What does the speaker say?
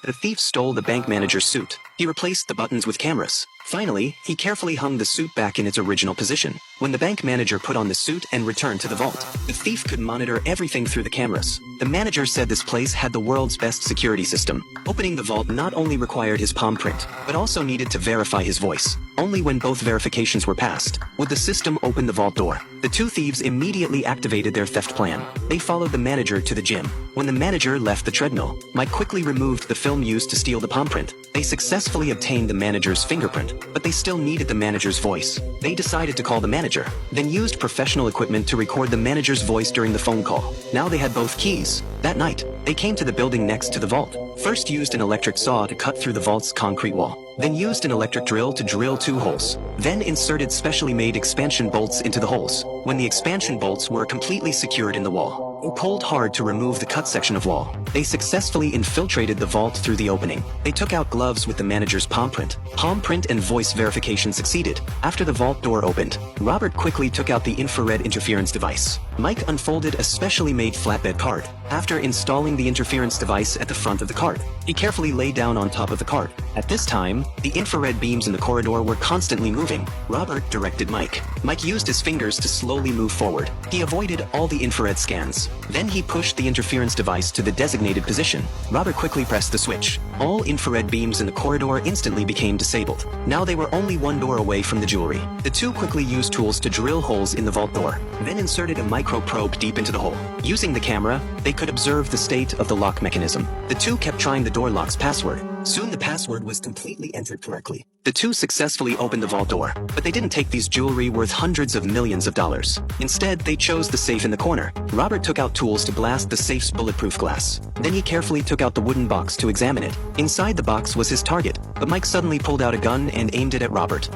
The thief stole the bank manager's suit. He replaced the buttons with cameras. Finally, he carefully hung the suit back in its original position. When the bank manager put on the suit and returned to the vault, the thief could monitor everything through the cameras. The manager said this place had the world's best security system. Opening the vault not only required his palm print, but also needed to verify his voice. Only when both verifications were passed would the system open the vault door. The two thieves immediately activated their theft plan. They followed the manager to the gym. When the manager left the treadmill, Mike quickly removed the film used to steal the palm print. They successfully obtained the manager's fingerprint, but they still needed the manager's voice. They decided to call the manager, then used professional equipment to record the manager's voice during the phone call. Now they had both keys. That night, they came to the building next to the vault. First used an electric saw to cut through the vault's concrete wall. Then used an electric drill to drill 2 holes. Then inserted specially made expansion bolts into the holes. When the expansion bolts were completely secured in the wall, they pulled hard to remove the cut section of wall. They successfully infiltrated the vault through the opening. They took out gloves with the manager's palm print. Palm print and voice verification succeeded. After the vault door opened, Robert quickly took out the infrared interference device. Mike unfolded a specially made flatbed cart. After installing the interference device at the front of the cart, he carefully lay down on top of the cart. At this time, the infrared beams in the corridor were constantly moving. Robert directed Mike. Mike used his fingers to slowly move forward. He avoided all the infrared scans. Then he pushed the interference device to the designated position. Robert quickly pressed the switch. All infrared beams in the corridor instantly became disabled. Now they were only one door away from the jewelry. The two quickly used tools to drill holes in the vault door, then inserted a micro probe deep into the hole. Using the camera, they could observe the state of the lock mechanism. The two kept trying the door lock's password. Soon the password was completely entered correctly. The two successfully opened the vault door, but they didn't take these jewelry worth hundreds of millions of dollars. Instead, they chose the safe in the corner. Robert took out tools to blast the safe's bulletproof glass. Then he carefully took out the wooden box to examine it. Inside the box was his target, but Mike suddenly pulled out a gun and aimed it at Robert.